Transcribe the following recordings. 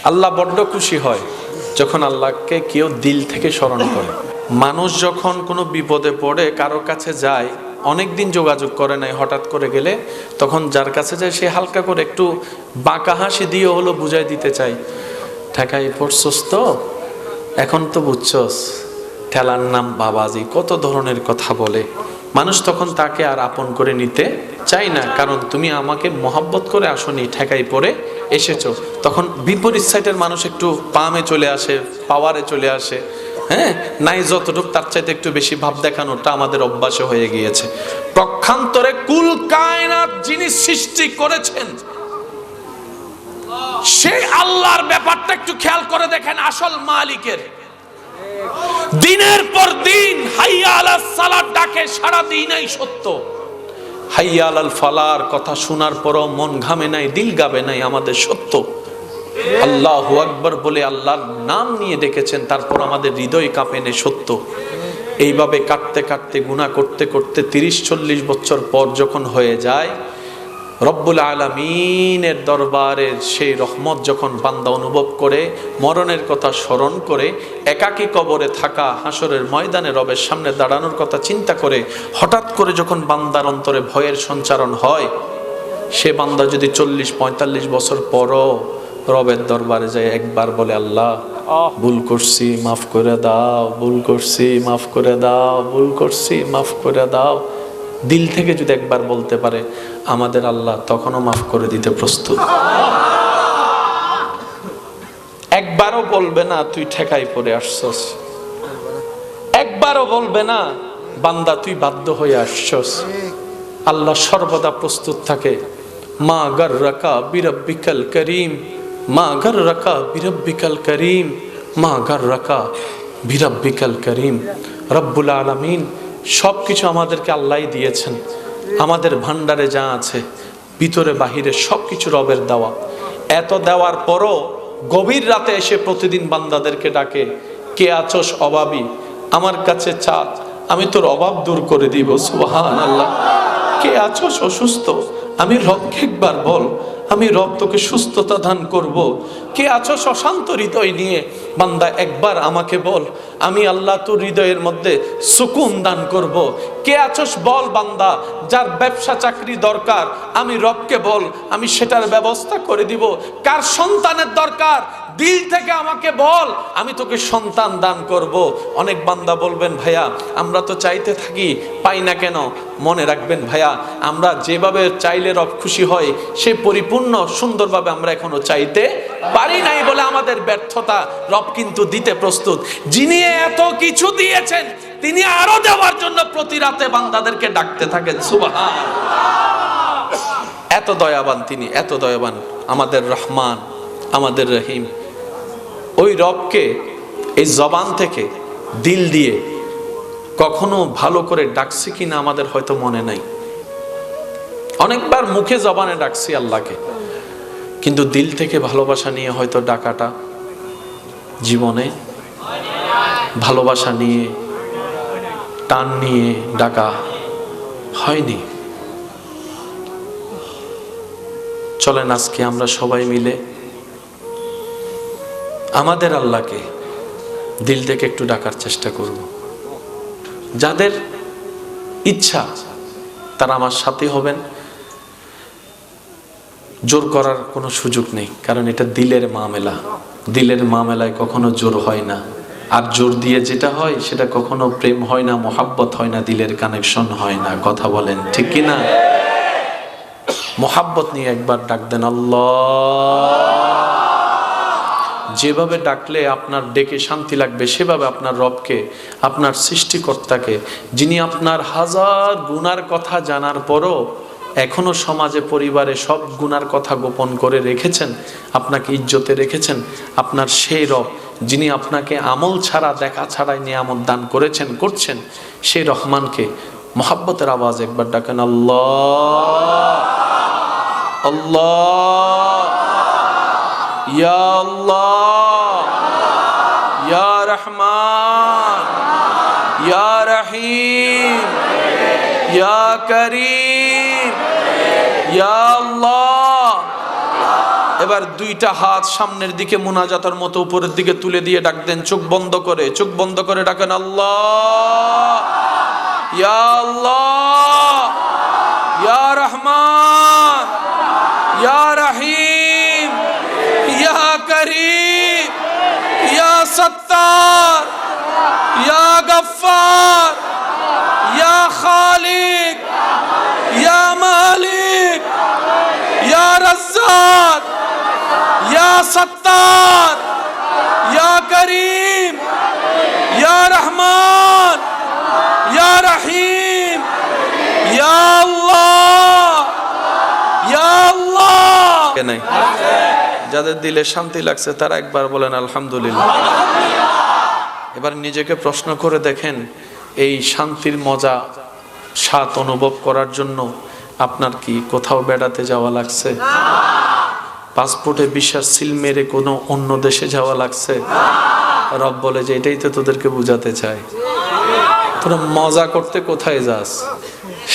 আল্লাহ বড্ড খুশি হয় যখন আল্লাহকে কেউ দিল থেকে স্মরণ করে। মানুষ যখন কোনো বিপদে পড়ে কারোর কাছে যায়, অনেক দিন যোগাযোগ করে নাই, হঠাৎ করে গেলে তখন যার কাছে যায় সে হালকা করে একটু বাঁকা হাসি দিয়ে হলো বুঝাই দিতে চাই, ঠেকাই পড়ছস তো, এখন তো বুঝছস, ঠেলার নাম বাবাজি, কত ধরনের কথা বলে। মানুষ তখন তাকে আর আপন করে নিতে চাই না, কারণ তুমি আমাকে মহব্বত করে আসনি, ঠেকাই পড়ে এসেছো। তখন বিপরীত সাইডের মানুষ একটু পামে চলে আসে, পাওয়ারে চলে আসে। হ্যাঁ, নাই যতটুক তার চাইতে একটু বেশি ভাব দেখানোটা আমাদের অভ্যাসে হয়ে গিয়েছে। পক্ষান্তরে কুল কায়নাত যিনি সৃষ্টি করেছেন সেই আল্লাহর ব্যাপারটা একটু খেয়াল করে দেখেন। আসল মালিকের দিনের পর দিন হাইয়া আলাস সালাত ডাকে, সারা দিনই সত্য। হাইয়া আলাল ফালার কথা শোনার পরও মন ঘামে নাই, দিল গাবে নাই, আমাদের সত্য। আল্লাহু আকবার বলে আল্লাহর নাম নিয়ে ডেকেছেন, তারপর আমাদের হৃদয় কাঁপে নেই, সত্য। এইভাবে কাটতে কাটতে গুনাহ করতে করতে 30-40 বছর পর যখন হয়ে যায়, রব্বুল আলামিনের দরবারের সেই রহমত যখন বান্দা অনুভব করে, মরণের কথা স্মরণ করে, একাকী কবরে থাকা, হাসরের ময়দানে রবের সামনে দাঁড়ানোর কথা চিন্তা করে, হঠাৎ করে যখন বান্দার অন্তরে ভয়ের সঞ্চারণ হয়, সে বান্দা যদি 40-45 বছর পরও রবের দরবারে যায়, একবার বলে আল্লাহ ভুল করছি মাফ করে দাও, ভুল করছি মাফ করে দাও, ভুল করছি মাফ করে দাও, দিল থেকে যদি একবার বলতে পারে, আমাদের আল্লাহ তখনও মাফ করে দিতে প্রস্তুত। একবারও বলবে না তুই ঠেকাই পড়ে আসছস, একবারও বলবে না বান্দা তুই বাধ্য হয়ে আসছস। আল্লাহ সর্বদা প্রস্তুত থাকে। মা গাররাকা বিরাব্বিকাল করিম, মা গাররাকা বিরাব্বিকাল করিম, মা গাররাকা বিরাব্বিকাল করিম। রব্বুল আলামিন সবকিছু আমাদেরকে আল্লাহই দিয়েছেন। আমাদের ভান্ডারে যা আছে ভিতরে বাহিরে সবকিছু রবের দেওয়া। এত দেওয়ার পরও গভীর রাতে এসে প্রতিদিন বান্দাদেরকে ডাকে, কে আছোস অভাবী, আমার কাছে চা, আমি তোর অভাব দূর করে দিব। সুবহানাল্লাহ। কে আছোস অসুস্থ, আমি রবকে একবার বল, আমি রব তোকে সুস্থতা দান করব। কে আছোস অশান্ত হৃদয় নিয়ে, বান্দা একবার আমাকে বল, আমি আল্লাহ তোর হৃদয়ের মধ্যে সুকুন দান করব। কে আছোস বল বান্দা, যার ব্যবসা চাকরি দরকার, আমি রবকে বল, আমি সেটার ব্যবস্থা করে দিব। কার সন্তানের দরকার, দিল থেকে আমাকে বল, আমি তোকে সন্তান দান করব। অনেক বান্দা বলবেন, ভাইয়া আমরা তো চাইতে থাকি, পাই না কেন? মনে রাখবেন ভাইয়া, আমরা যেভাবে চাইলে রব খুশি হয় সে পরিপূর্ণ সুন্দরভাবে আমরা এখনো চাইতে পারি নাই বলে আমাদের ব্যর্থতা। রব কিন্তু দিতে প্রস্তুত। যিনি এত কিছু দিয়েছেন তিনি আরো দেওয়ার জন্য প্রতি রাতে বান্দাদেরকে ডাকতে থাকেন। সুবহানাল্লাহ। এত দয়াবান তিনি, এত দয়াবান আমাদের রহমান, আমাদের রহিম। ওই রবকে এই জবান থেকে দিল দিয়ে কখনো ভালো করে ডাকছি কিনা আমাদের হয়তো মনে নাই। অনেকবার মুখে জবানে ডাকছি আল্লাহকে, কিন্তু দিল থেকে ভালোবাসা নিয়ে হয়তো ডাকাটা জীবনে, ভালোবাসা নিয়ে টান নিয়ে ডাকা হয়নি। চলেন আজকে আমরা সবাই মিলে আমাদের আল্লাহকে দিল থেকে একটু ডাকার চেষ্টা করব। যাদের ইচ্ছা তারা আমার সাথে হবেন। জোর করার কোনো সুযোগ নেই, কারণ এটা দিলের মামলা। দিলের মামলায় কখনো জোর হয় না, আর জোর দিয়ে যেটা হয় সেটা কখনো প্রেম হয় না, মোহাব্বত হয় না, দিলের কানেকশন হয় না। কথা বলেন ঠিক কি না? মোহাব্বত নিয়ে একবার ডাক দেন আল্লাহ। যেভাবে ডাকলে আপনার ডেকে শান্তি লাগবে সেভাবে আপনার রবকে, আপনার সৃষ্টিকর্তাকে, যিনি আপনার হাজার গুনার কথা জানার পরও এখনো সমাজে পরিবারে সব গুনার কথা গোপন করে রেখেছেন, আপনাকে ইজ্জতে রেখেছেন, আপনার সেই রব যিনি আপনাকে আমল ছাড়া দেখা ছাড়াই নিয়ামত দান করেছেন, করছেন, সেই রহমানকে মোহাব্বতের আওয়াজ একবার ডাকেন আল্লাহ। আল্লাহ, ইয়া আল্লাহ, ইয়া রহমান, ইয়া রহিম, ইয়া করিম, ইয়া আল্লাহ। এবার এবার দুইটা হাত সামনের দিকে মুনাজাতের মতো উপরের দিকে তুলে দিয়ে ডাক দেন, চোখ বন্ধ করে ডাকেন, আল্লাহ ইয়া আল্লাহ ইয়া রহমান ইয়া রহিম ইয়া করিম ইয়া সত্তার ইয়া গফফার ইয়া খালিক ইয়া মালিক ইয়া রাজ্জাক ইয়া সত্তার ইয়া করিম ইয়া রহমান ইয়া রহিম ইয়া আল্লাহ ইয়া আল্লাহ। যাদের দিলে শান্তি লাগছে তারা একবার বলেন আলহামদুলিল্লাহ। এবার নিজেকে প্রশ্ন করে দেখেন, এই শান্তির মজা স্বাদ অনুভব করার জন্য আপনার কি কোথাও বেড়াতে যাওয়া লাগছে? পাসপোর্টে বিশ্বাস সিল মেরে কোনো অন্য দেশে যাওয়া লাগছে? রব বলে যে এটাই তো তোদেরকে বুঝাতে চাই, তোরা মজা করতে কোথায় যাস,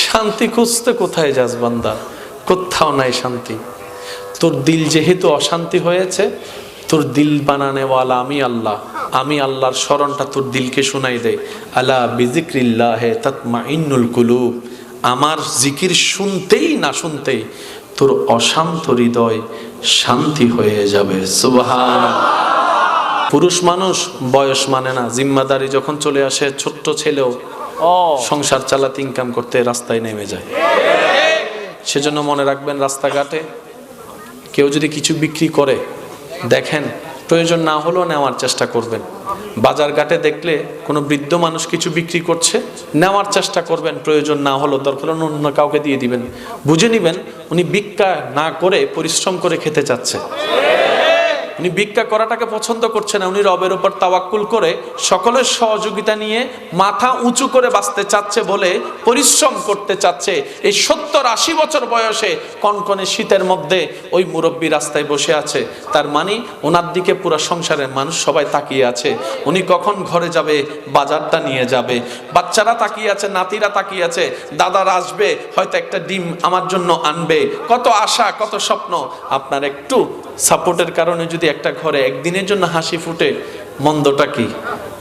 শান্তি খুঁজতে কোথায় যাস বান্দা? কোথাও নাই শান্তি। তোর দিল যেহেতু অশান্তি হয়েছে, তোর দিল বানানেওয়ালা আমি আল্লাহ, আমি আল্লাহর স্মরণটা তোর দিলকে শোনাই দেয়। আলা বিযিক্রিল্লাহি তাতমাইন্নুল কুলুব, আমার জিকির শুনতেই না শুনতেই তোর অশান্ত হৃদয় শান্তি হয়ে যাবে। সুবহানাল্লাহ। পুরুষ মানুষ বয়স মানে না, জিম্মাদারি যখন চলে আসে ছোট্ট ছেলেও সংসার চালাতে ইনকাম করতে রাস্তায় নেমে যায়। সেজন্য মনে রাখবেন, রাস্তাঘাটে কেউ যদি কিছু বিক্রি করে দেখেন, প্রয়োজন না হলেও নেওয়ার চেষ্টা করবেন। বাজার ঘাটে দেখলে কোনো বৃদ্ধ মানুষ কিছু বিক্রি করছে, নেওয়ার চেষ্টা করবেন। প্রয়োজন না হলেও দরকার অন্য কাউকে দিয়ে দিবেন। বুঝে নিবেন উনি ভিক্ষা না করে পরিশ্রম করে খেতে চাচ্ছে, উনি ভিক্ষা করাটাকে পছন্দ করছে না, উনি রবের উপর তাওয়াক্কুল করে সকলের সহযোগিতা নিয়ে মাথা উঁচু করে বাঁচতে চাচ্ছে বলে পরিশ্রম করতে চাচ্ছে। এই 70-80 বছর বয়সে কনকনে শীতের মধ্যে ওই মুরব্বী রাস্তায় বসে আছে, তার মানে ওনার দিকে পুরো সংসারের মানুষ সবাই তাকিয়ে আছে। উনি কখন ঘরে যাবে, বাজারটা নিয়ে যাবে, বাচ্চারা তাকিয়ে আছে, নাতিরা তাকিয়ে আছে, দাদারা আসবে, হয়তো একটা ডিম আমার জন্য আনবে। কত আশা, কত স্বপ্ন। আপনার একটু সাপোর্টের কারণে যদি একটা ঘরে একদিনের জন্য হাসি ফুটে, মন্দটা কি?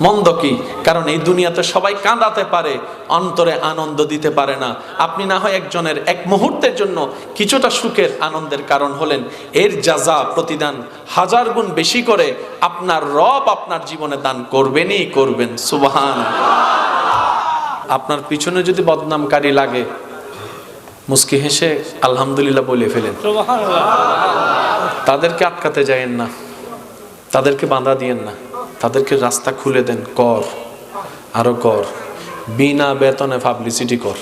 মন্দ কি? কারণ এই দুনিয়াতে সবাই কাঁদাতে পারে, অন্তরে আনন্দ দিতে পারে না। আপনি না হয় একজনের এক মুহূর্তের জন্য কিছুটা সুখের আনন্দের কারণ হলেন, এর জাযা প্রতিদান 1000 গুণ বেশি করে আপনার রব আপনার জীবনে দান করবেনই করবেন। সুবহানাল্লাহ। আপনার পিছনে যদি বদনামকারী লাগে, মুস্কি হেসে আলহামদুলিল্লাহ বলে ফেলেন। তাদেরকে আটকাতে যায়েন না, তাদেরকে বাধা দিয়েন না, তাদেরকে রাস্তা খুলে দেন। কর, আরো কর, বিনা বেতনে পাবলিসিটি কর।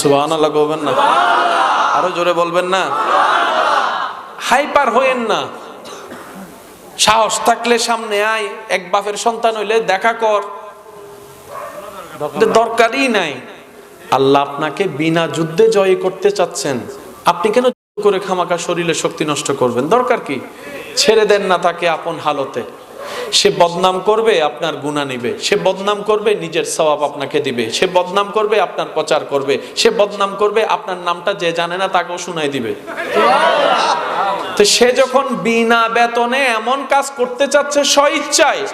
সুবহানাল্লাহ বলবেন না? আরো জোরে বলবেন না? হাইপার হইেন না। সাহস থাকলে সামনে আয়, এক বাপের সন্তান হইলে দেখা কর, দরকারই নাই। আল্লাহ আপনাকে বিনা যুদ্ধে জয় করতে চাচ্ছেন, আপনি কেন করে খামাকা শরীরে শক্তি নষ্ট করবেন? দরকার কি? ছেড়ে দেন না তাকে আপন হালতে। সে বদনাম করবে, আপনার গুনাহ নিবে। সে বদনাম করবে, নিজের সওয়াব আপনাকে দিবে। সে বদনাম করবে, আপনার প্রচার করবে। সে বদনাম করবে, আপনার নামটা যে জানে না তাকেও শুনাই দিবে। তো সে যখন বিনা বেতনে এমন কাজ করতে চাচ্ছে স্বইচ্ছায়,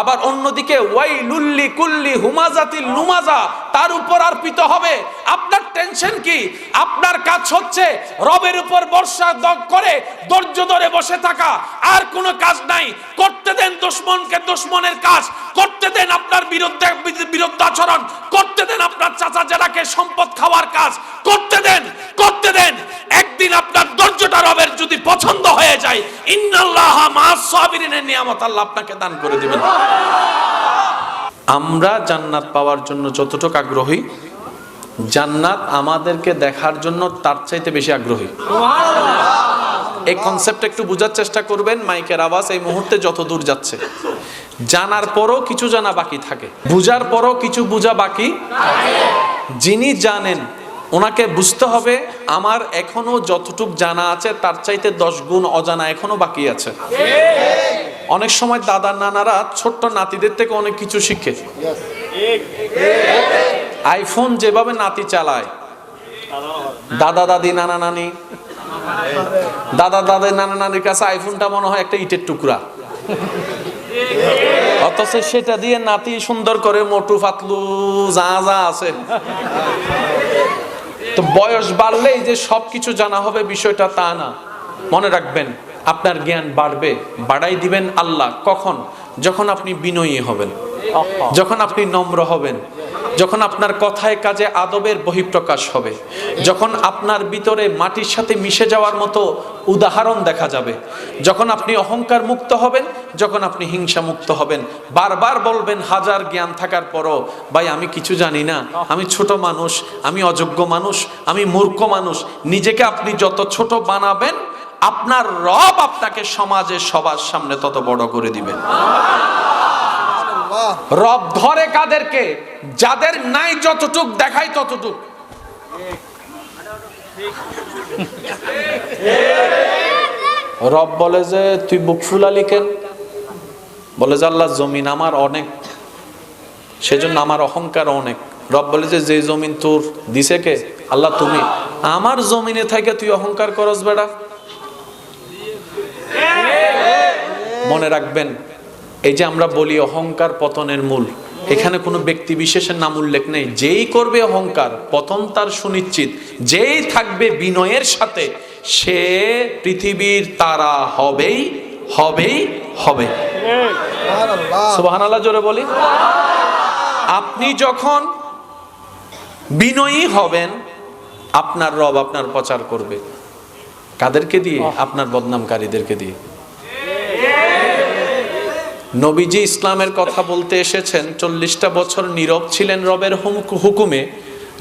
আবার অন্যদিকে ওয়াইলুল লিকুল্লি হুমাজাতিল লুমাজা, তার উপর অর্পিত হবে। আপনার টেনশন কি? আপনার কাজ হচ্ছে রবের উপর ভরসা করে ধৈর্য ধরে বসে থাকা, আর কোনো কাজ নাই। করতে দেন দুশমনকে দুশমনের কাজ, করতে দেন আপনার বিরুদ্ধাচরণ, করতে দেন আপনার চাচা জেরাকে সম্পদ খাওয়ার কাজ, করতে দেন, করতে দেন। একদিন আপনার ধৈর্যটা রবের যদি পছন্দ হয়ে যায়, ইন্নাল্লাহা মা'আস সাবিরিনের নিয়ামত আল্লাহ আপনাকে দান করে দিবেন। আমরা জান্নাত পাওয়ার জন্য যতটুকু আগ্রহী, জান্নাত আমাদেরকে দেখার জন্য তার চাইতে বেশি আগ্রহী। এই কনসেপ্ট একটু বোঝার চেষ্টা করবেন। মাইকের আওয়াজ এই মুহূর্তে যত দূর যাচ্ছে, জানার পরও কিছু জানা বাকি থাকে, বুঝার পরও কিছু বুঝা বাকি। যিনি জানেন ওনাকে বুঝতে হবে আমার এখনো যতটুক জানা আছে তার চাইতে 10 গুণ অজানা এখনো বাকি আছে। অনেক সময় দাদা নানারা ছোট্ট নাতিদের থেকে অনেক কিছু শিখে। আইফোন যেভাবে নাতি চালায়, দাদা দাদি নানা নানি দাদা দাদা নানা নানির কাছে আইফোনটা মনে হয় একটা ইটের টুকরা, অথচ সেটা দিয়ে নাতি সুন্দর করে মোটু পাতলু যা যা আছে। তো বয়স বাড়লেই যে সবকিছু জানা হবে বিষয়টা তা না। মনে রাখবেন, আপনার জ্ঞান বাড়বে, বাড়াই দিবেন আল্লাহ। কখন? যখন আপনি বিনয়ী হবেন, যখন আপনি নম্র হবেন, যখন আপনার কথায় কাজে আদবের বহিঃপ্রকাশ হবে, যখন আপনার ভিতরে মাটির সাথে মিশে যাওয়ার মতো উদাহরণ দেখা যাবে, যখন আপনি অহংকার মুক্ত হবেন, যখন আপনি হিংসা মুক্ত হবেন। বারবার বলবেন হাজার জ্ঞান থাকার পরও, ভাই আমি কিছু জানি না, আমি ছোট মানুষ, আমি অযোগ্য মানুষ, আমি মূর্খ মানুষ। নিজেকে আপনি যত ছোট বানাবেন, আপনার রব আপনাকে সমাজে সবার সামনে তত বড় করে দিবেন। রব ধরে কাদেরকে? যাদের নাই যতটুক দেখায় ততটুক। রব বলে যে তুই বুক ফুলালি কেন? বলে যে আল্লাহ জমিন আমার অনেক, সেজন্য আমার অহংকার অনেক। রব বলে যে যে জমিন তোর দিছে কে? আল্লাহ তুমি। আমার জমিনে থেকে তুই অহংকার করস বেড়া। মনে রাখবেন, এই যে আমরা বলি অহংকার পতনের মূল, এখানে কোনো ব্যক্তি বিশেষের নাম উল্লেখ নেই। যেই করবে অহংকার, পতন তার সুনিশ্চিত। যেই থাকবে বিনয়ের সাথে, সে পৃথিবীর তারা হবেই হবেই হবে। সুবহানাল্লাহ জোরে বলি। আপনি যখন বিনয়ী হবেন, আপনার রব আপনার প্রচার করবে। কাদেরকে দিয়ে? আপনার বদনামকারীদেরকে দিয়ে। নবীজি ইসলামের কথা বলতে এসেছেন, 40টা বছর নীরব ছিলেন রবের হুকুমে।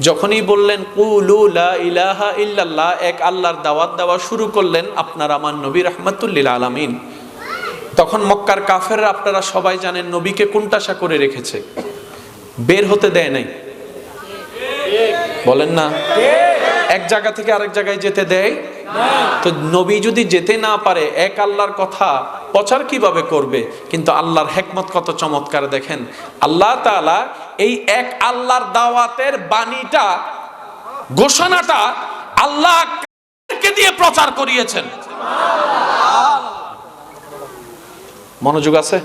যখনই বললেন কুলু লা ইলাহা ইল্লাল্লাহ, এক আল্লাহর দাওয়াত দেওয়া শুরু করলেন, আপনার আমার নবী রাহমাতুল লিল আলামিন। তখন মক্কার কাফেররা, আপনারা সবাই জানেন, নবীকে কুণ্ঠাসা করে রেখেছে, বের হতে দেয় নাই। বলেন না? এক জায়গা থেকে আরেক জায়গায় যেতে দেয়। তো নবী যদি যেতে না পারে, এক আল্লাহর কথা প্রচার কিভাবে করবে? কিন্তু আল্লাহর হিকমত কত চমৎকার দেখেন। আল্লাহ তাআলা এই এক আল্লাহর দাওয়াতের বাণীটা, ঘোষণাটা আল্লাহকে দিয়ে প্রচার করিয়েছেন। মনোযোগ আছে?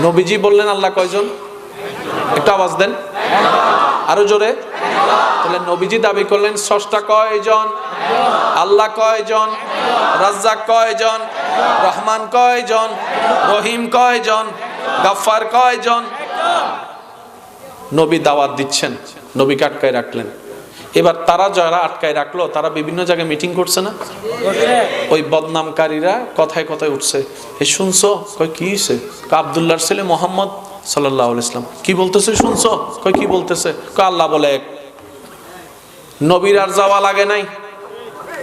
নবীজি বললেন আল্লাহ কয়জন? একটু আওয়াজ দেন, আরো জোরে। তাহলে নবীজি দাবি করলেন স্রষ্টা কয়জন? আল্লাহ কয়জন? রাজ্জাক কয়জন? রহমান কয়জন? রহিম কয়জন? গাফফার কয়জন? নবী দাওয়াত দিচ্ছেন, নবীকে আটকায় রাখলেন। এবার তারা যারা আটকায় রাখলো, তারা বিভিন্ন জায়গায় মিটিং করছে না? ওই বদনামকারীরা কথায় কথায় উঠছে, এ শুনছো? কই কি হইছে? আব্দুল্লাহর ছেলে মোহাম্মদ সাল্লাল্লাহু আলাইহি ওয়াসাল্লাম কি বলতেছে শুনছো? কই কি বলতেছে? কই আল্লাহ বলে এক। নবীর আর যাওয়া লাগে নাই,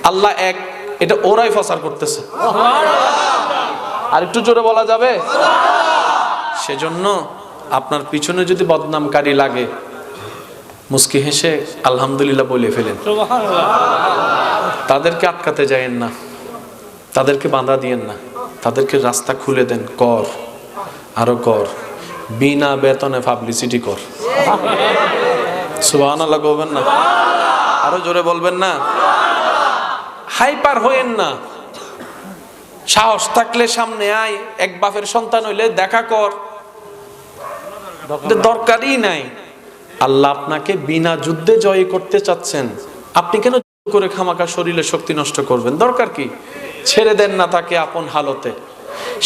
আল্লাহ এক, এটা ওরাই প্রচার করতেছে। আর একটু জোরে বলা যাবে? সেজন্য আপনার পিছনে যদি বদনামকারী লাগে, মুস্কি হেসে আলহামদুলিল্লাহ বলে ফেলেন। তাদেরকে আটকাতে যায়েন না, তাদেরকে বাধা দিয়েন না, তাদেরকে রাস্তা খুলে দেন। কর, আরো কর, বিনা বেতনে পাবলিসিটি কর। সুবহানাল্লাহ বলবেন না? আরো জোরে বলবেন না? হাইপার হইেন না। সাহস থাকলে সামনে আয়, এক বাপের সন্তান হইলে দেখা কর, দরকারই নাই। আল্লাহ আপনাকে বিনা যুদ্ধে জয় করতে চাচ্ছেন, আপনি কেন করে খামাকা শরীরে শক্তি নষ্ট করবেন? দরকার কি? ছেড়ে দেন না তাকে আপন হালতে।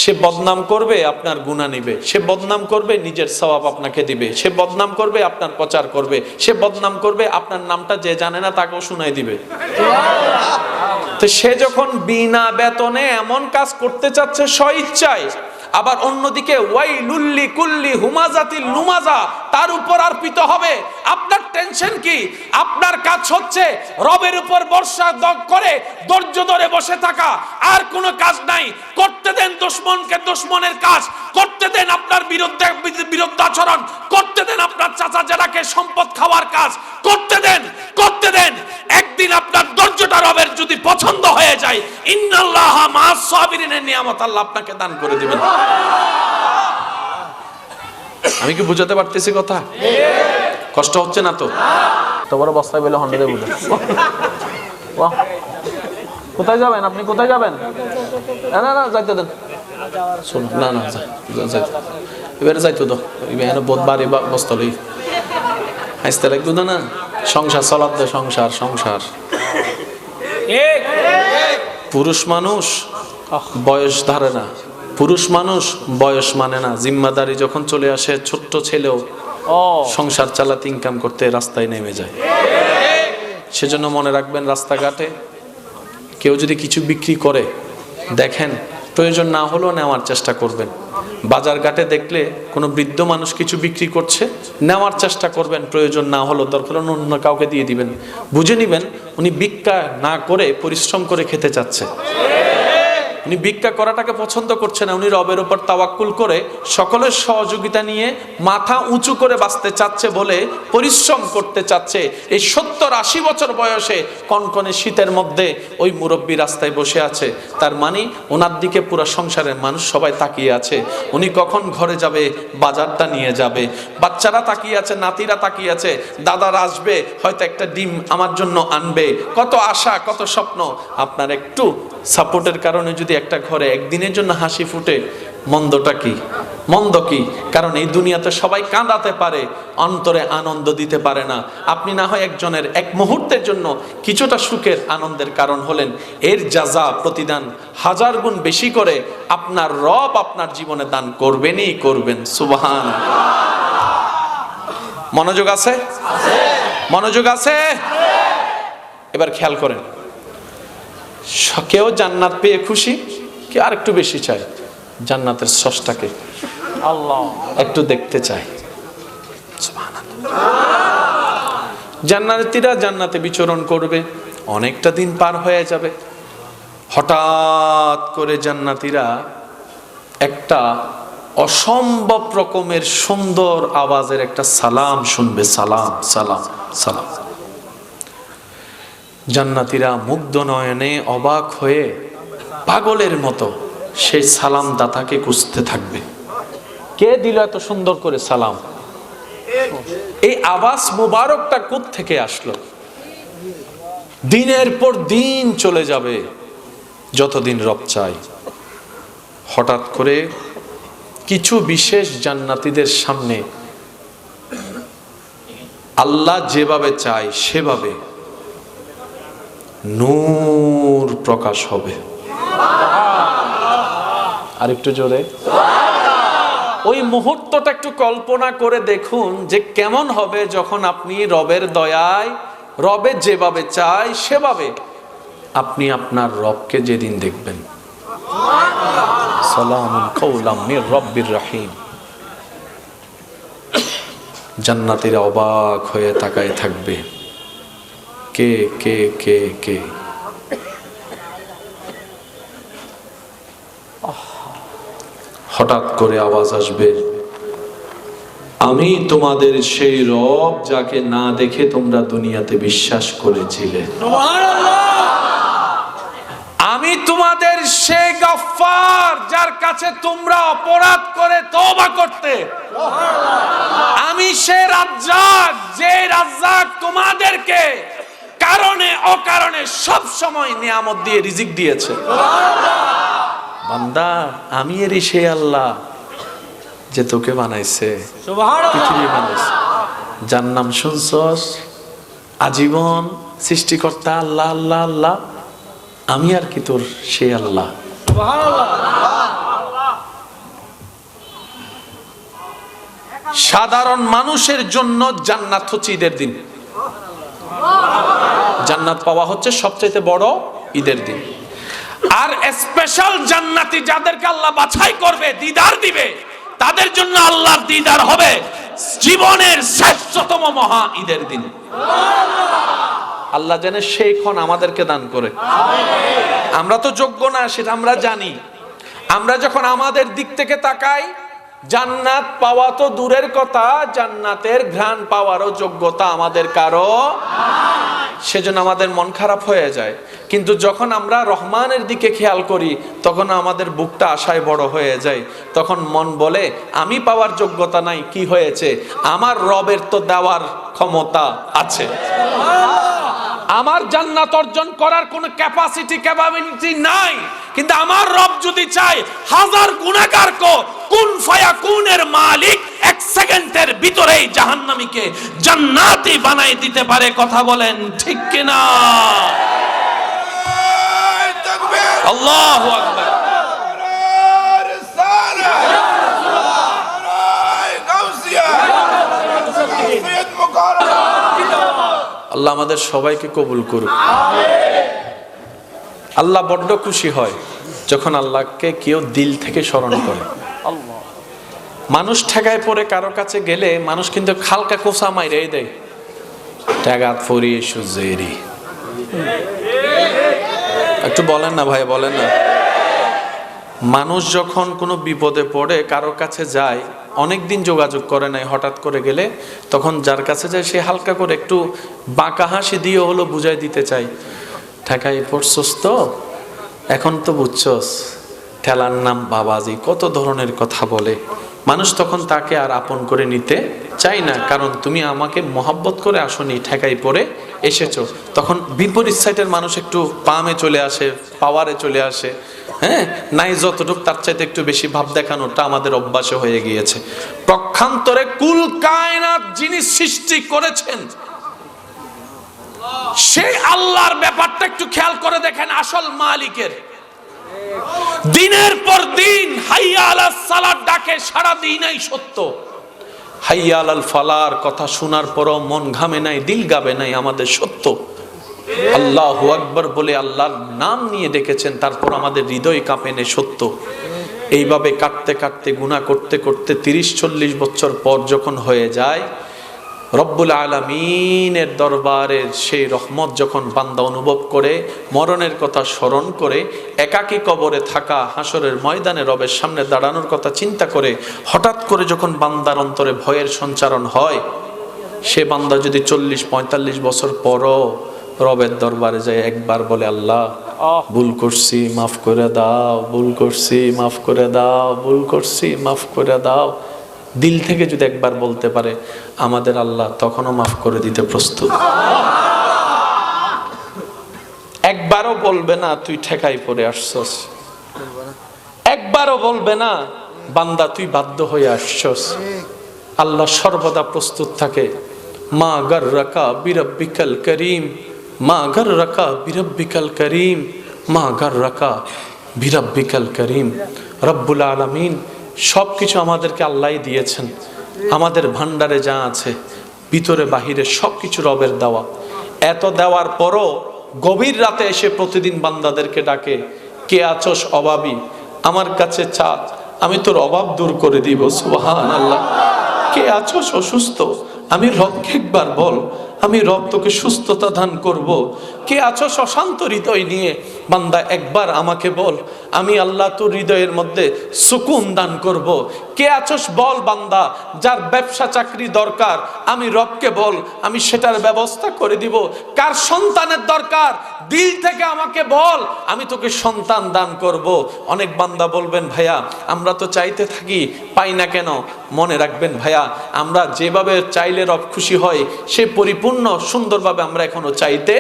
সে বদনাম করবে, আপনার গুনাহ নিবে। সে বদনাম করবে, নিজের সওয়াব আপনাকে দিবে। সে বদনাম করবে, আপনার প্রচার করবে। সে বদনাম করবে, আপনার নামটা যে জানে না তাকেও শুনাই দিবে। তো সে যখন বিনা বেতনে এমন কাজ করতে চাচ্ছে স্বইচ্ছায়, আবার অন্যদিকে ওয়াইলুল লিকুল্লি হুমাজাতিল লুমাজা, তার উপর অর্পিত হবে। আপনার টেনশন কি? আপনার কাজ হচ্ছে রবের উপর ভরসা করে ধৈর্য ধরে বসে থাকা, আর কোনো কাজ নাই। করতে দেন দুশমনকে দুশমনের কাজ, করতে দেন আপনার বিরুদ্ধাচরণ, করতে দেন আপনার চাচা জেরাকে সম্পদ খাওয়ার কাজ, করতে দেন, করতে দেন। একদিন আপনার ধৈর্যটা রবের যদি পছন্দ হয়ে যায়, ইন্নাল্লাহা মা'আস সাবিরিনের নিয়ামত আল্লাহ আপনাকে দান করে দিবেন। আমি কি বুঝাতে পারতেছি কথা? কষ্ট হচ্ছে না তো? তো বড় বস্তায় বলে হন্ডে বুঝা। কোথায় যাবেন আপনি? কোথায় যাবেন? না না যাইতে দেন, শোনো না না যাইতে এবারে যাইতো তো এখানে বোধ বাড়ি বস্তলেই হাসতে লাগতো না। সংসার চলার দে, সংসার সংসার। পুরুষ মানুষ বয়স ধরে না, পুরুষ মানুষ বয়স মানে না। জিম্মাদারি যখন চলে আসে, ছোট্ট ছেলেও সংসার চালাতে, ইনকাম করতে রাস্তায় নেমে যায়। সেজন্য মনে রাখবেন, রাস্তাঘাটে কেউ যদি কিছু বিক্রি করে দেখেন, প্রয়োজন না হলেও নেওয়ার চেষ্টা করবেন। বাজার ঘাটে দেখলে কোনো বৃদ্ধ মানুষ কিছু বিক্রি করছে, নেওয়ার চেষ্টা করবেন। প্রয়োজন না হলেও দরকার অন্য কাউকে দিয়ে দিবেন। বুঝে নিবেন উনি ভিক্ষা না করে পরিশ্রম করে খেতে চাচ্ছে। উনি ভিক্ষা করাটাকে পছন্দ করছে না, উনি রবের উপর তাওয়াক্কুল করে সকলের সহযোগিতা নিয়ে মাথা উঁচু করে বাঁচতে চাচ্ছে বলে পরিশ্রম করতে চাচ্ছে। এই 70-80 বছর বয়সে কনকনে শীতের মধ্যে ওই মুরব্বী রাস্তায় বসে আছে। তার মানে ওনার দিকে পুরো সংসারের মানুষ সবাই তাকিয়ে আছে। উনি কখন ঘরে যাবে, বাজারটা নিয়ে যাবে। বাচ্চারা তাকিয়ে আছে, নাতিরা তাকিয়ে আছে, দাদারা আসবে, হয়তো একটা ডিম আমার জন্য আনবে। কত আশা, কত স্বপ্ন। আপনার একটু সাপোর্টের কারণে যদি একটা ঘরে একদিনের জন্য হাসি ফুটে, মন্দটা কি? মন্দ কি? কারণ এই দুনিয়াতে সবাই কাঁদাতে পারে, অন্তরে আনন্দ দিতে পারে না। আপনি না হয় একজনের এক মুহূর্তের জন্য কিছুটা সুখের আনন্দের কারণ হলেন, এর যাজা প্রতিদান 1000 গুণ বেশি করে আপনার রব আপনার জীবনে দান করবেনই করবেন। সুবহান। মনোযোগ আছে? মনোযোগ আছে? এবার খেয়াল করেন, কেউ জান্নাত পেয়ে খুশি, কেউ আর একটু বেশি চায় জান্নাতের স্রষ্টাকে আল্লাহ একটু দেখতে চায়। জান্নাতীরা জান্নাতে বিচরণ করবে, অনেকটা দিন পার হয়ে যাবে। হঠাৎ করে জান্নাতীরা একটা অসম্ভব রকমের সুন্দর আওয়াজের একটা সালাম শুনবে। সালাম সালাম সালাম। জান্নাতীরা মুগ্ধ নয়নে অবাক হয়ে পাগলের মতো সেই সালাম দাতাকে খুঁজতে থাকবে। কে দিল এত সুন্দর করে সালাম? এই আওয়াজ মুবারকটা কোথা থেকে আসলো? দিনের পর দিন চলে যাবে, যতদিন রব চাই। হঠাৎ করে কিছু বিশেষ জান্নাতীদের সামনে আল্লাহ যেভাবে চায় সেভাবে নূর প্রকাশ হবে। আরেকটু জোরে। ওই মুহূর্তটা একটু কল্পনা করে দেখুন যে কেমন হবে যখন আপনি রবের দয়ায়, রবে যেভাবে চায় সেভাবে আপনি আপনার রবকে যেদিন দেখবেন। সালামুন কাওলাম মির রব্বির রহিম। জান্নাতীরা অবাক হয়ে তাকায় থাকবে, কে কে কে কে? হঠাৎ করে আওয়াজ আসবে, আমি তোমাদের সেই রব যাকে না দেখে তোমরা দুনিয়াতে বিশ্বাস করেছিলে। আমি তোমাদের সেই গফফার যার কাছে তোমরা অপরাধ করে তওবা করতে। আমি সেই রাজ্জাক, যে রাজ্জাক তোমাদেরকে কারণে অকারণে সব সময় নিয়ামত দিয়ে রিজিক দিয়েছে। বান্দা, আমি এরই সেই আল্লাহ যে তোকে বানাইছে, পৃথিবী বানাইছে। যার নাম শুনছস আজীবন, সৃষ্টিকর্তা আল্লাহ আল্লাহ আল্লাহ। আমি আর কি তোর সেই আল্লাহ। সাধারণ মানুষের জন্য জান্নাত হচ্ছে ঈদের দিন। জান্নাত পাওয়া হচ্ছে সবচেয়ে বড় ঈদের দিন। আর স্পেশাল জান্নাতি যাদেরকে আল্লাহ বাছাই করবে, দিদার দিবে, তাদের জন্য আল্লাহর দিদার হবে জীবনের শ্রেষ্ঠতম মহা ঈদের দিন। আল্লাহ যেন সেই ক্ষণ আমাদেরকে দান করে। আমরা তো যোগ্য না সেটা আমরা জানি। আমরা যখন আমাদের দিক থেকে তাকাই, জান্নাত পাওয়া তো দূরের কথা, জান্নাতের ঘ্রাণ পাওয়ারও যোগ্যতা আমাদের কারো। সেজন্য আমাদের মন খারাপ হয়ে যায়। কিন্তু যখন আমরা রহমানের দিকে খেয়াল করি, তখন আমাদের বুকটা আশায় বড় হয়ে যায়। তখন মন বলে, আমি পাওয়ার যোগ্যতা নাই, কি হয়েছে? আমার রবের তো দেওয়ার ক্ষমতা আছে। আমার জান্নাত অর্জন করার কোনো ক্যাপাবিলিটি নাই, কিন্তু আমার রব যদি চায় হাজার গুনাহগার কুন ফায়াকুনের মালিক এক সেকেন্ডের ভিতরেই জাহান্নামীকে জান্নাতি বানাই দিতে পারে। কথা বলেন ঠিক কিনা? আল্লাহু আকবার। আল্লাহ আমাদের সবাইকে কবুল করুক। আল্লাহ বড্ড খুশি হয় যখন আল্লাহকে কেউ দিল থেকে স্মরণ করে। মানুষ ঠেকায় পড়ে কারো কাছে গেলে মানুষ কিন্তু খালকা কোসা মাইরাই দেয়, ঠেকাত ফরি সুজেরি। একটু বলেন না ভাই, বলেন না। মানুষ যখন কোনো বিপদে পড়ে কারো কাছে যায়, অনেকদিন যোগাযোগ করে নাই, হঠাৎ করে গেলে তখন যার কাছে যায় সে হালকা করে একটু বাঁকা হাসি দিয়ে হলো বুঝাই দিতে চাই, ঠেকাই পড়ছস তো, এখন তো বুঝছস, ঠেলার নাম বাবাজি, কত ধরনের কথা বলে। মানুষ তখন তাকে আর আপন করে নিতে চাই না, কারণ তুমি আমাকে মহব্বত করে আসনি, ঠেকাই পড়ে এসেছো। তখন বিপরীত সাইডের মানুষ একটু পামে চলে আসে, পাওয়ারে চলে আসে। হ্যাঁ, নাই যতটুক তার চাইতে একটু বেশি ভাব দেখানোটা আমাদের অভ্যাসে হয়ে গিয়েছে। পক্ষান্তরে কুল কায়নাত যিনি সৃষ্টি করেছেন সেই আল্লাহর ব্যাপারটা একটু খেয়াল করে দেখেন। আসল মালিকের দিনের পর দিন হাইয়া আলাস সালাত ডাকে, সারা দিনই সত্য। হাইয়া আলাল ফালার কথা শোনার পরও মন ঘামে নাই, দিল গাবে নাই, আমাদের সত্য। আল্লাহু আকবার বলে আল্লাহর নাম নিয়ে ডেকেছেন, তারপর আমাদের হৃদয় কাঁপে নেই, সত্য। এইভাবে কাটতে কাটতে গুনাহ করতে করতে 30-40 বছর পর যখন হয়ে যায়, রব্বুল আলামিনের দরবারের সেই রহমত যখন বান্দা অনুভব করে, মরণের কথা স্মরণ করে, একাকী কবরে থাকা, হাসরের ময়দানে রবের সামনে দাঁড়ানোর কথা চিন্তা করে, হঠাৎ করে যখন বান্দার অন্তরে ভয়ের সঞ্চারণ হয়, সে বান্দা যদি 40-45 বছর পরও রবের দরবারে যায়, একবার বলে আল্লাহ ভুল করছি মাফ করে দাও, ভুল করছি মাফ করে দাও, ভুল করছি মাফ করে দাও, দিল থেকে যদি একবার বলতে পারে, আমাদের আল্লাহ তখনও মাফ করে দিতে প্রস্তুত। একবারও বলবে না তুই ঠেকাই পড়ে আসছস, একবারও বলবে না বান্দা তুই বাধ্য হয়ে আসছস। আল্লাহ সর্বদা প্রস্তুত থাকে। মা গাররাকা বিরব্বিকাল করিম, মা গাররাকা বিরব্বিকাল করিম, মা গাররাকা বিরব্বিকাল করিম। রব্বুল আলামিন সবকিছু আমাদেরকে আল্লাহই দিয়েছেন। আমাদের ভান্ডারে যা আছে ভিতরে বাহিরে সবকিছু রবের দেওয়া। এত দেওয়ার পরও গভীর রাতে এসে প্রতিদিন বান্দাদেরকে ডাকে, কে আছোস অভাবী, আমার কাছে চা, আমি তোর অভাব দূর করে দিব। সুবহানাল্লাহ। কে আছোস অসুস্থ, আমি রবকে একবার বল, আমি রব তোকে সুস্থতা দান করব। কে আছোস অশান্ত হৃদয় নিয়ে, বান্দা একবার আমাকে বল, আমি আল্লাহ তোর হৃদয়ের মধ্যে সুকুন দান করব। কে আছোস বল বান্দা, যার ব্যবসা চাকরি দরকার, আমি রবকে বল, আমি সেটার ব্যবস্থা করে দিব। কার সন্তানের দরকার, দিল থেকে আমাকে বল, আমি তোকে সন্তান দান করব। অনেক বান্দা বলবেন, ভাইয়া আমরা তো চাইতে থাকি, পাই না কেন? মনে রাখবেন ভাইয়া, আমরা যেভাবে চাইলে রব খুশি হয় সে পরিপূর্ণ সুন্দরভাবে আমরা এখনো চাইতে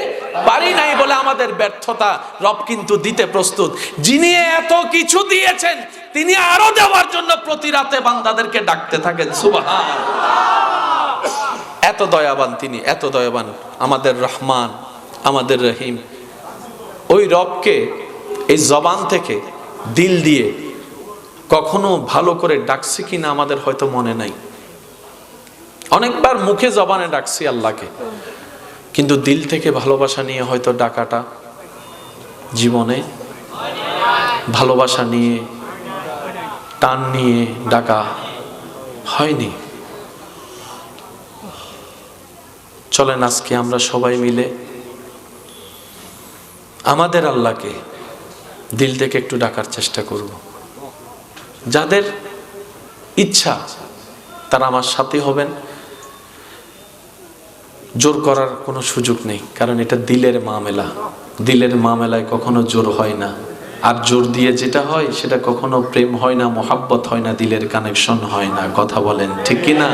পারি নাই বলে আমাদের ব্যর্থতা। রব কিন্তু দিতে প্রস্তুত। যিনি এত কিছু দিয়েছেন তিনি আরো দেওয়ার জন্য প্রতি রাতে বান্দাদেরকে ডাকতে থাকেন। সুবহানাল্লাহ। এত দয়াবান তিনি, এত দয়াবান, আমাদের রহমান, আমাদের রহিম। ওই রবকে এই জবান থেকে দিল দিয়ে কখনো ভালো করে ডাকছি কিনা আমাদের হয়তো মনে নাই। অনেকবার মুখে জবানে ডাকছি আল্লাহকে, কিন্তু দিল থেকে ভালোবাসা নিয়ে হয়তো ডাকাটা জীবনে, ভালোবাসা নিয়ে টান নিয়ে ডাকা হয়নি। চলেন আজকে আমরা সবাই মিলে আমাদের আল্লাহকে দিল থেকে একটু ডাকার চেষ্টা করব। যাদের ইচ্ছা তারা আমার সাথে হবেন। জোর করার কোনো সুযোগ নেই, কারণ এটা দিলের মামলা। দিলের মামলায় কখনো জোর হয় না, আর জোর দিয়ে যেটা হয় সেটা কখনো প্রেম হয় না, মোহাব্বত হয় না, দিলের কানেকশন হয় না। কথা বলেন ঠিক কি না?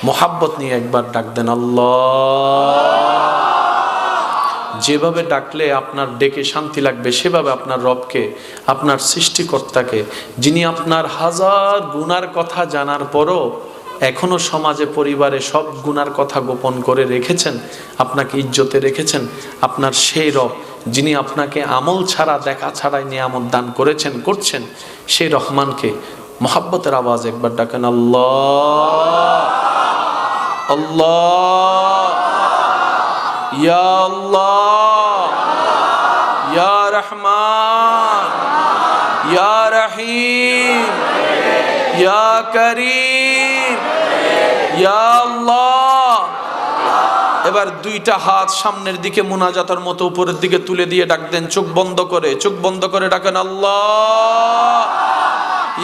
মোহাব্বত নিয়ে একবার ডাক দেন আল্লাহ। যেভাবে ডাকলে আপনার ডেকে শান্তি লাগবে সেভাবে আপনার রবকে, আপনার সৃষ্টিকর্তাকে, যিনি আপনার হাজার গুনার কথা জানার পরও এখনো সমাজে পরিবারে সব গুনার কথা গোপন করে রেখেছেন, আপনাকে ইজ্জতে রেখেছেন, আপনার সেই রব যিনি আপনাকে আমল ছাড়া দেখা ছাড়াই নিয়ামত দান করেছেন, করছেন, সেই রহমানকে মোহাব্বতের আওয়াজ একবার ডাকেন, আল্লাহ আল্লাহ, ইয়া আল্লাহ, ইয়া রহমান, ইয়া রহিম, ইয়া করিম, ইয়া আল্লাহ। এবার দুইটা হাত সামনের দিকে মুনাজাতের মতো উপরের দিকে তুলে দিয়ে ডাক দেন, চোখ বন্ধ করে ডাকেন, আল্লাহ,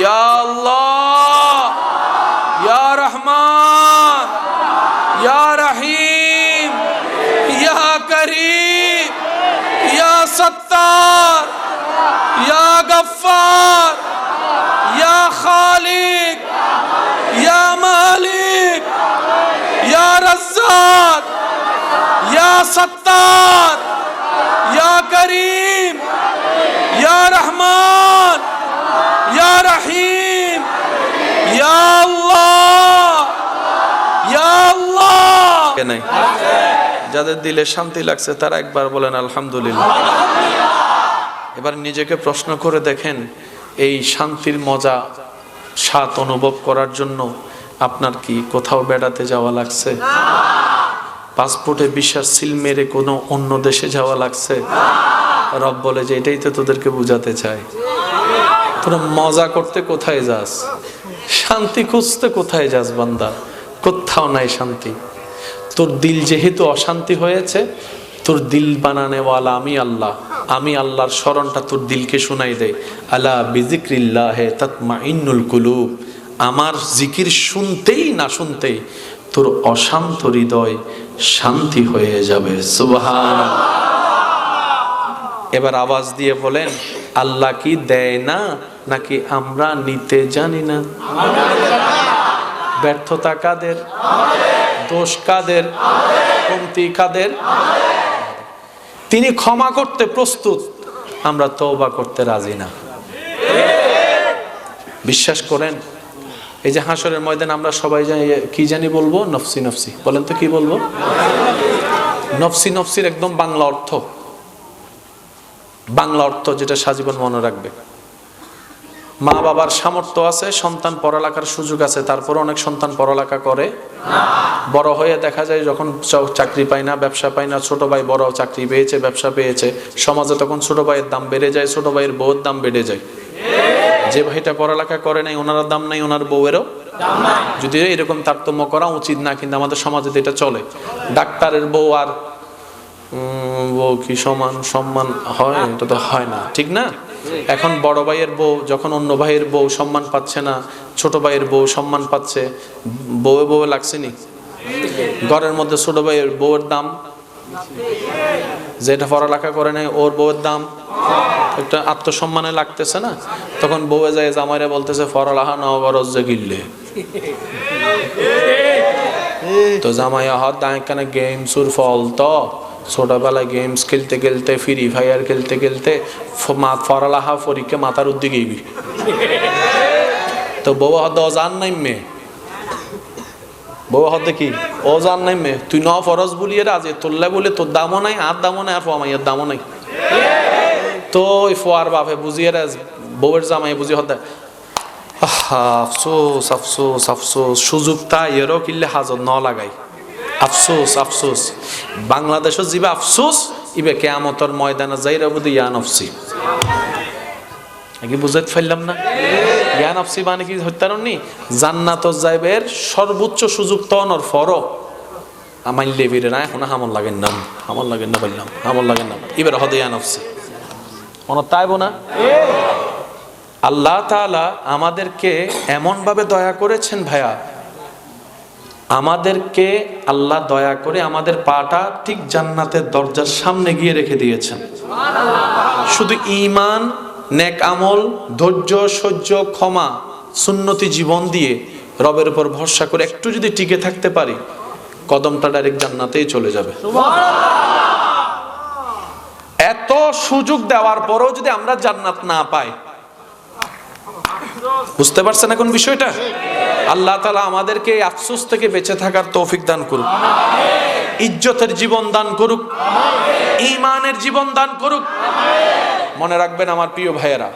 ইয়া আল্লাহ, ইয়া রহমান, ইয়া রহিম, ইয়া করিম, ইয়া সত্তার, ইয়া গফফার, ইয়া খালিক, ইয়া মালিক, ইয়া রাজ্জাক, ইয়া সত্তার, ইয়া করিম, ইয়া রহমান, ইয়া রহিম, ইয়া আল্লাহ, ইয়া আল্লাহ। যাদের দিলে শান্তি লাগছে তারা একবার বলেন আলহামদুলিল্লাহ। এবার নিজেকে প্রশ্ন করে দেখেন, এই শান্তির মজা স্বাদ অনুভব করার জন্য আপনার কি কোথাও বেড়াতে যাওয়া লাগছে? পাসপোর্টে ভিসার সিল মেরে কোনো অন্য দেশে যাওয়া লাগছে? রব বলে যে এটাই তো তোদেরকে বুঝাতে চাই, তোরা মজা করতে কোথায় যাস, শান্তি খুঁজতে কোথায় যাস বান্দা? কোথাও নাই শান্তি। তোর দিল যেহেতু অশান্তি হয়েছে, তোর দিল বানানেওয়ালা আমি আল্লাহ, আমি আল্লাহর স্মরণটা তোর দিলকে শোনাই দেয়। আলা বিজিক্রিল্লাহে তাতমাইন্নুল কুলুব, আমার জিকির শুনতেই না শুনতেই তোর অশান্ত হৃদয় শান্তি হয়ে যাবে। সুবহানাল্লাহ। এবার আওয়াজ দিয়ে বলেন, আল্লাহ কি দেয় না নাকি আমরা নিতে জানি না? ব্যর্থতা কাদের? দোষ কাদের? কমতি কাদের? তিনি ক্ষমা করতে প্রস্তুত, আমরা তওবা করতে রাজি না। বিশ্বাস করেন, এই যে হাসরের ময়দানে আমরা সবাই জানি কি জানি বলবো, নফসি নফসি। বলেন তো কি বলবো? নফসি নফসির একদম বাংলা অর্থ যেটা সাজীবন মনে রাখবে। মা বাবার সামর্থ্য আছে, সন্তান পড়ালেখার সুযোগ আছে, তারপর অনেক সন্তান পড়ালেখা করে বড় হয়ে দেখা যায় যখন চাকরি পায় না, ব্যবসা পায় না, ছোট ভাই বড় চাকরি পেয়েছে, ব্যবসা পেয়েছে, সমাজে তখন ছোট ভাইয়ের দাম বেড়ে যায়, ছোট ভাইয়ের বউয়ের দাম বেড়ে যায়। যে ভাইটা পড়ালেখা করে নাই ওনার দাম নাই, ওনার বউয়েরও যদিও এরকম তারতম্য করা উচিত না, কিন্তু আমাদের সমাজে এটা চলে। ডাক্তারের বউ আর বউ কি সমান সম্মান হয়? এটা তো হয় না, ঠিক না? এখন বড় ভাইয়ের বউ যখন অন্য ভাইয়ের বউ সম্মান পাচ্ছে না, ছোট ভাইয়ের বউ সম্মান পাচ্ছে, বউয়ে লাগছে নি? ঘরের মধ্যে ছোট ভাইয়ের বউয়ের দাম, যেটা পড়ালেখা করে নাই ওর বউয়ের দাম একটা আত্মসম্মানে লাগতেছে না? তখন বউয়ে যায় জামাইরা বলতেছে পড়ালেখা না গরজ যে গিললে, তো জামাই হাত দাঁড়ায় গেমসুর ফল তো ছোটবেলায় গেমস খেলতে খেলতে, ফ্রি ফায়ার খেলতে খেলতে পড়ালেখা পরীক্ষা মাথার উদ্দিকে গেবি, তো বউ হাত অজান নাই মে, বউ হাত দেখি অজান নাই মে, তুই ন ফরজ বলিয়ে রাজে তোল্লা বলে তোর দামও নাই, আর দামও নাই, আর ফমাইয়ের দামও নাই। তো ওই ফোয়ার বাপে বুঝিয়ে রাজ বউয়ের জামাই বুঝিয়ে হত আফসোস আফসোস আফসোস, সুযোগ তা এরও কিনলে হাজর ন লাগাই, আফসোস আফসোস। বাংলাদেশও যাবে আফসোস, ইবে কিয়ামতের ময়দানে যাইরা বুঝি ইয়া নফসি। কি বুঝাইতে পারলাম না? ইয়া নফসি মানে কি হত্যারণনি? জান্নাত যাইবের সর্বোচ্চ সুযোগ তো অনর ফরো আমার লেবিরে না, এখন হামল লাগেন না, হামল লাগেন না বললাম, হামল লাগেন না, এবার হদে ইয়া নফসি অনর তাইব না। আল্লাহ তাআলা আমাদেরকে এমন ভাবে দয়া করেছেন ভাইয়া, আমাদেরকে আল্লাহ দয়া করে আমাদের পাটা ঠিক জান্নাতের দরজার সামনে গিয়ে রেখে দিয়েছেন। শুধু ঈমান, নেক আমল, ধৈর্য, সহ্য, ক্ষমা, সুন্নতি জীবন দিয়ে রবের উপর ভরসা করে একটু যদি টিকে থাকতে পারি, কদমটা ডাইরেক্ট জান্নাতেই চলে যাবে। এত সুযোগ দেওয়ার পরেও যদি আমরা জান্নাত না পাই, বুঝতে পারছেন এখন বিষয়টা? আল্লাহ তাআলা আমাদেরকে এই আফসোস থেকে বেঁচে থাকার তৌফিক দান করুক, ইজ্জতের জীবন দান করুক, ঈমানের জীবন দান করুক। মনে রাখবেন আমার প্রিয় ভাইয়েরা,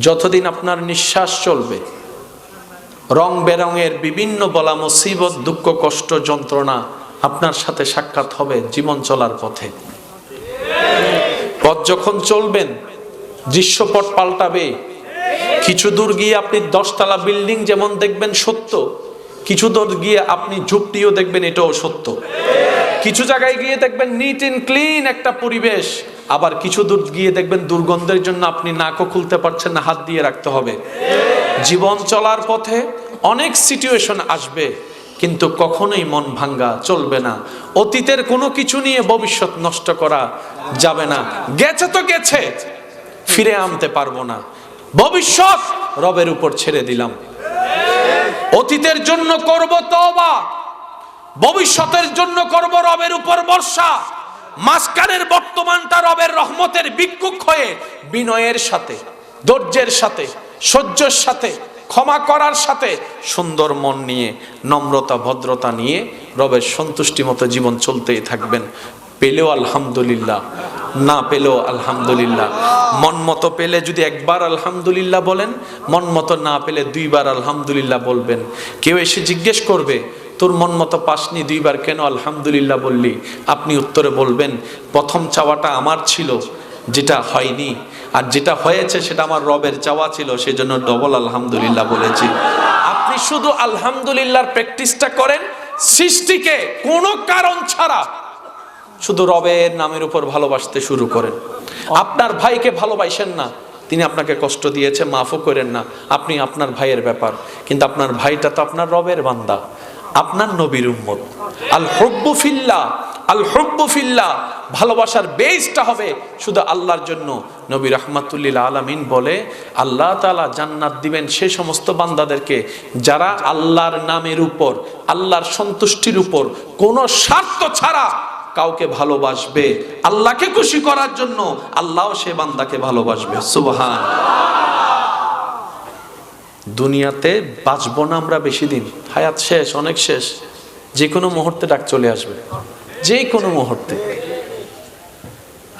যতদিন আপনার নিঃশ্বাস চলবে, রং বেরঙের বিভিন্ন বলা মুসিবত, দুঃখ, কষ্ট, যন্ত্রণা আপনার সাথে সাক্ষাৎ হবে জীবন চলার পথে। পথ যখন চলবেন, দৃশ্যপট পাল্টাবে। কিছু দূর গিয়ে আপনি 10 তলা বিল্ডিং যেমন দেখবেন সত্য, কিছু দূর গিয়ে আপনি ঝুপড়িও দেখবেন, এটাও সত্য। কিছু জায়গায় গিয়ে দেখবেন নিট এন্ড ক্লিন একটা পরিবেশ, আবার কিছু দূর গিয়ে দেখবেন দুর্গন্ধের জন্য আপনি নাকও খুলতে পারছেন না, হাত দিয়ে রাখতে হবে। জীবন চলার পথে অনেক সিচুয়েশন আসবে, কিন্তু কখনোই মন ভাঙ্গা চলবে না। অতীতের কোনো কিছু নিয়ে ভবিষ্যৎ নষ্ট করা যাবে না। গেছে তো গেছে, ফিরে আনতে পারবো না। ভবিষ্যৎ রবের উপর ছেড়ে দিলাম। অতীতের জন্য করব তওবা, ভবিষ্যতের জন্য করব রবের উপর ভরসা। মাঝখানের বর্তমানটা রবের রহমতের ভিক্ষুক হয়ে বিনয়ের সাথে, ধৈর্যের সাথে, সহ্যের সাথে, ক্ষমা করার সাথে, সুন্দর মন নিয়ে, নম্রতা, ভদ্রতা নিয়ে রবের সন্তুষ্টি মতো জীবন চলতেই থাকবেন। পেলেও আলহামদুলিল্লাহ, না পেলেও আলহামদুলিল্লাহ। মন মতো পেলে যদি একবার আলহামদুলিল্লাহ বলেন, মন মতো না পেলে 2 বার আলহামদুলিল্লাহ বলবেন। কেউ এসে জিজ্ঞেস করবে, তোর মন মতো পাসনি, 2 বার কেন আলহামদুলিল্লাহ বললি? আপনি উত্তরে বলবেন, প্রথম চাওয়াটা আমার ছিল, যেটা হয়নি, আর যেটা হয়েছে সেটা আমার রবের চাওয়া ছিল, সেজন্য ডবল আলহামদুলিল্লাহ বলেছি। আপনি শুধু আলহামদুলিল্লাহর প্র্যাকটিসটা করেন, সৃষ্টিকে কোনো কারণ ছাড়া শুধু রবের নামের উপর ভালোবাসতে শুরু করেন। আপনার ভাইকে ভালোবাসেন না, তিনি আপনাকে কষ্ট দিয়েছে, মাফও করেন না, আপনি আপনার ভাইয়ের ব্যাপার, কিন্তু আপনার ভাইটা তো আপনার রবের বান্দা, আপনার নবীর উম্মত। আল হুব্বু ফিল্লাহ, আল হুব্বু ফিল্লাহ, ভালোবাসার বেসটা হবে শুধু আল্লাহর জন্য। নবী রাহমাতুল্লিল আলামিন বলে, আল্লাহ তাআলা জান্নাত দিবেন সে সমস্ত বান্দাদেরকে যারা আল্লাহর নামের উপর, আল্লাহর সন্তুষ্টির উপর কোনো স্বার্থ ছাড়া কাউকে ভালোবাসবে আল্লাহকে খুশি করার জন্য, আল্লাহও সে বান্দাকে ভালোবাসবে। সুবহান। দুনিয়াতে বাঁচবো না আমরা বেশি দিন, হায়াত শেষ, অনেক শেষ। যে কোনো মুহূর্তে ডাক চলে আসবে, যে কোনো মুহূর্তে।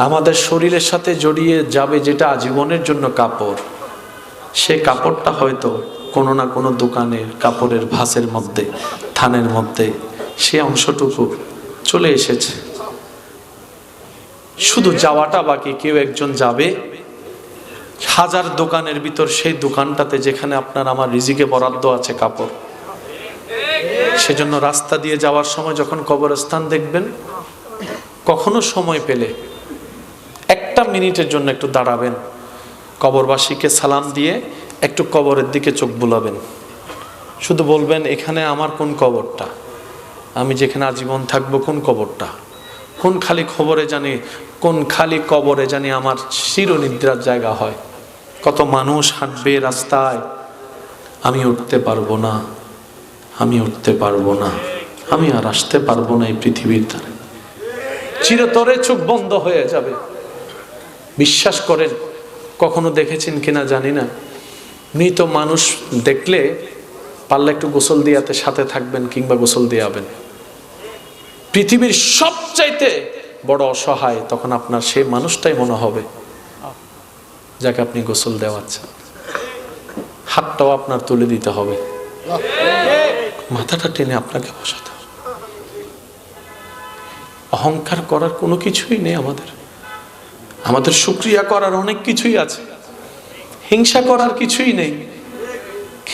আমাদের শরীরের সাথে জড়িয়ে যাবে যেটা আজীবনের জন্য কাপড়, সে কাপড়টা হয়তো কোনো না কোনো দোকানের কাপড়ের ভাঁজের মধ্যে, থানের মধ্যে সে অংশটুকু চলে এসেছে, শুধু যাওয়াটা বাকি। কেউ একজন যাবে 1000 দোকানের ভিতর সেই দোকানটাতে যেখানে আপনার আমার রিজিকে বরাদ্দ আছে কাপড়। সেজন্য রাস্তা দিয়ে যাওয়ার সময় যখন কবরস্থান দেখবেন, কখনো সময় পেলে 1 মিনিটের জন্য একটু দাঁড়াবেন, কবরবাসীকে সালাম দিয়ে একটু কবরের দিকে চোখ বুলাবেন, শুধু বলবেন, এখানে আমার কোন কবরটা, আমি যেখানে আজীবন থাকবো কোন কবরটা, কোন খালি খবরে জানি, কোন খালি কবরে জানি আমার চিরনিদ্রার জায়গা হয়। কত মানুষ হাঁটবে রাস্তায়, আমি উঠতে পারবো না, আমি উঠতে পারবো না, আমি আর আসতে পারবো না এই পৃথিবীর ধারে, চিরতরে চোখ বন্ধ হয়ে যাবে। বিশ্বাস করেন, কখনো দেখেছেন কিনা জানি না, মৃত মানুষ দেখলে পারলে একটু গোসল দিয়াতে সাথে থাকবেন, কিংবা গোসল দিয়াবেন। পৃথিবীর সবচাইতে বড় অসহায় তখন আপনার সেই মানুষটাই মনে হবে যাকে আপনি গোসল দেওয়াচ্ছেন। হাতটাও আপনার তুলে দিতে হবে, মাথাটা টেনে আপনাকে বসাতে হবে। অহংকার করার কোনো কিছুই নেই আমাদের, আমাদের শুকরিয়া করার অনেক কিছুই আছে। হিংসা করার কিছুই নেই,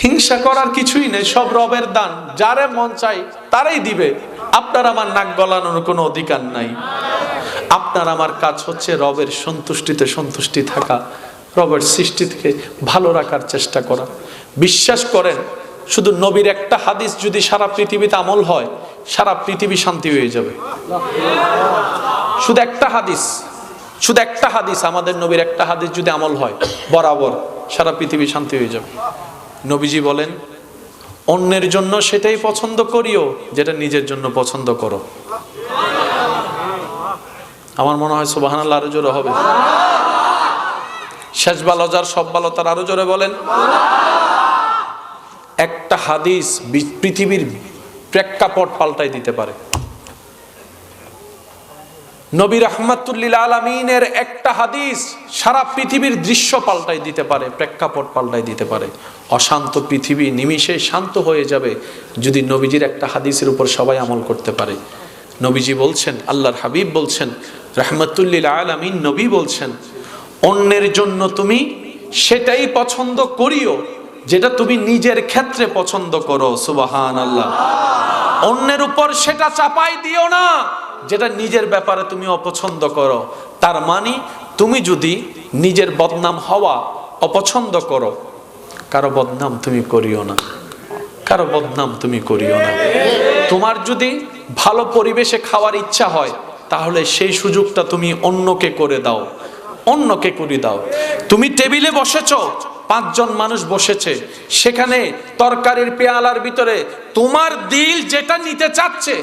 হিংসা করার কিছুই নেই, সব রবের দান, যারে মন চাই তারাই দিবে। আপনার আমার নাক গলানোর কোনো অধিকার নাই। আপনার আমার কাজ হচ্ছে রবের সন্তুষ্টিতে সন্তুষ্টি থাকা, রবের সৃষ্টিকে ভালো রাখার চেষ্টা করা। বিশ্বাস করেন, শুধু নবীর একটা হাদিস যদি সারা পৃথিবীতে আমল হয়, সারা পৃথিবী শান্তি হয়ে যাবে। শুধু একটা হাদিস, শুধু একটা হাদিস, আমাদের নবীর একটা হাদিস যদি আমল হয়, বরাবর সারা পৃথিবী শান্তি হয়ে যাবে। নবীজি বলেন, অন্যের জন্য সেটাই পছন্দ করিও যেটা নিজের জন্য পছন্দ করো। আমার মনে হয় সুবহানাল্লাহ আরো জোরে হবে। শেষ ভালো যার সব ভালো তার, আরো জোরে বলেন। একটা হাদিস পৃথিবীর প্রেক্ষাপট পাল্টাই দিতে পারে। নবী রাহমাতুল লিল আলামিনের একটা হাদিস সারা পৃথিবীর দৃশ্য পাল্টাই দিতে পারে, প্রেক্ষাপট পাল্টাই দিতে পারে। অশান্ত পৃথিবী নিমিষে শান্ত হয়ে যাবে যদি নবীজির একটা হাদিসের উপর সবাই আমল করতে পারে। নবীজি বলছেন, আল্লাহর হাবিব বলছেন, রাহমাতুল লিল আলামিন নবী বলছেন, অন্যের জন্য তুমি সেটাই পছন্দ করিও যেটা তুমি নিজের ক্ষেত্রে পছন্দ করো। সুবহানাল্লাহ। অন্যের উপর সেটা চাপাই দিও না যেটা নিজের ব্যাপারে তুমি অপছন্দ করো। তার মানে তুমি যদি নিজের বদনাম হওয়া অপছন্দ করো, কারো বদনাম তুমি করিও না, কারো বদনাম তুমি করিও না। তোমার যদি ভালো পরিবেশে খাওয়ার ইচ্ছা হয় তাহলে সেই সুযোগটা তুমি অন্যকে করে দাও, অন্যকে করে দাও। তুমি টেবিলে বসেছো, 5 জন মানুষ বসেছে, সেখানে তরকারির পেয়ালার ভিতরে তোমার দিল যেটা নিতে চাচ্ছে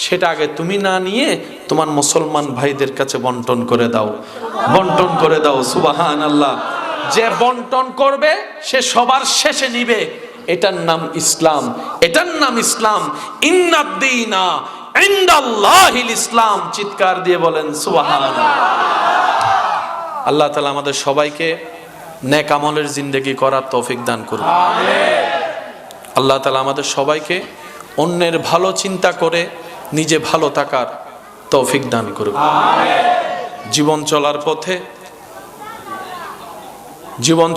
সেটা আগে তুমি না নিয়ে তোমার মুসলমান ভাইদের কাছে বন্টন করে দাও, বন্টন করে দাও। সুবহানাল্লাহ। যে বন্টন করবে সে সবার শেষে নিবে, এটার নাম ইসলাম, এটার নাম ইসলাম। ইন্নাদ-দীনা ইনদাল্লাহিল ইসলাম। চিৎকার দিয়ে বলেন সুবহানাল্লাহ। আল্লাহ তাআলা আমাদের সবাইকে নেক আমলের জিন্দেগি করার তৌফিক দান করুন। আল্লাহ তাআলা আমাদের সবাইকে অন্যের ভালো চিন্তা করে নিজে ভালো থাকার তৌফিক দান করুন। জীবন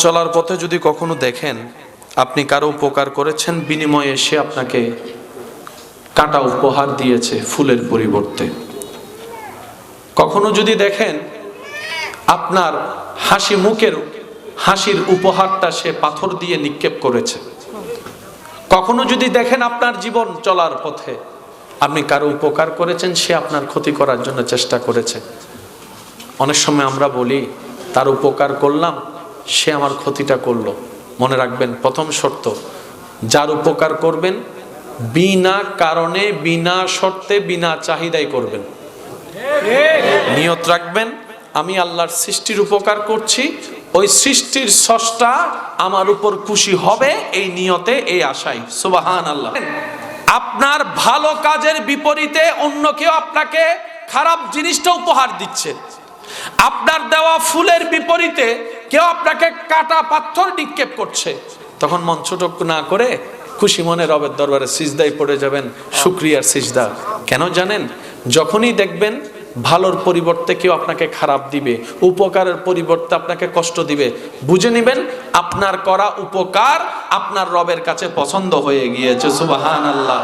চলার পথে যদি কখনো দেখেন আপনি কারো উপকার করেছেন, বিনিময়ে সে আপনাকে কাঁটা উপহার দিয়েছে ফুলের পরিবর্তে, কখনো যদি দেখেন আপনার হাসি মুখের হাসির উপহারটা সে পাথর দিয়ে নিক্ষেপ করেছে, কখনো যদি দেখেন আপনার জীবন চলার পথে আপনি কারো উপকার করেছেন, সে আপনার ক্ষতি করার জন্য চেষ্টা করেছে। অনেক সময় আমরা বলি তার উপকার করলাম, সে আমার ক্ষতিটা করলো। মনে রাখবেন, প্রথম শর্ত, যার উপকার করবেন বিনা কারণে, বিনা শর্তে, বিনা চাহিদায় করবেন। নিয়ত রাখবেন আমি আল্লাহর সৃষ্টির উপকার করছি, ওই সৃষ্টির স্রষ্টা আমার উপর খুশি হবে, এই নিয়তে, এই আশায়। সুবহানাল্লাহ। আপনার ভালো কাজের বিপরীতে অন্য কেউ আপনাকে খারাপ জিনিসটা উপহার দিচ্ছে, আপনার দেওয়া ফুলের বিপরীতে কেউ আপনাকে কাটা পাথর নিক্ষেপ করছে, তখন মন ছোট না করে খুশি মনে রবের দরবারে সিজদায় পড়ে যাবেন, শুকরিয়ার সিজদা। কেন জানেন? যখনই দেখবেন ভালোর পরিবর্তে কেউ আপনাকে খারাপ দিবে, উপকারের পরিবর্তে আপনাকে কষ্ট দিবে, বুঝে নেবেন আপনার করা উপকার আপনার রবের কাছে পছন্দ হয়ে গিয়েছে। সুবহানাল্লাহ।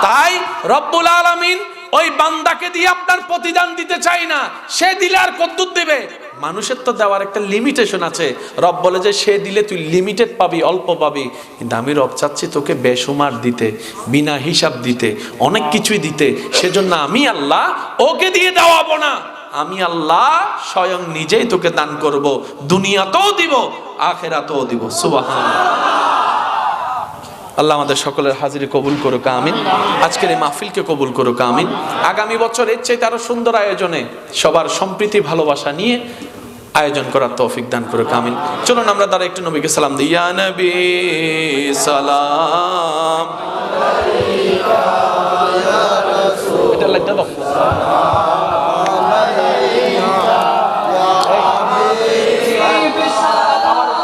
তাই রব্বুল আলামিন ওই বান্দাকে দিয়ে আপনার প্রতিদান দিতে চাই না, সে দিলে আর কদ্দুর দেবে। মানুষের তো দেওয়ার একটা লিমিটেশন আছে। রব বলে যে সে দিলে তুই লিমিটেড পাবি, অল্প পাবি, কিন্তু আমি রব চাচ্ছি তোকে বেসুমার দিতে, বিনা হিসাব দিতে, অনেক কিছুই দিতে। সেজন্য আমি আল্লাহ ওকে দিয়ে দেওয়াবো না, আমি আল্লাহ স্বয়ং নিজেই তোকে দান করব, দুনিয়াতেও দিব, আখিরাতেও দিব। সুবহানাল্লাহ। আল্লাহ আমাদের সকলের হাজিরি কবুল করুক, আমিন। আজকের এই মাহফিলকে কবুল করুক, আমিন। আগামী বছর এর চাইতে আরো সুন্দর আয়োজনে সবার সম্প্রীতি ভালোবাসা নিয়ে আয়োজন করার তৌফিক দান করুক, আমিন। চলুন আমরা দ্বারা একটু নবীকে সালাম দিই। ইয়া নবী সালাম আলাইকা ইয়া রাসূল। এটা লাগতে দাও।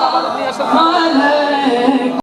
আমার নিয়ে আসো।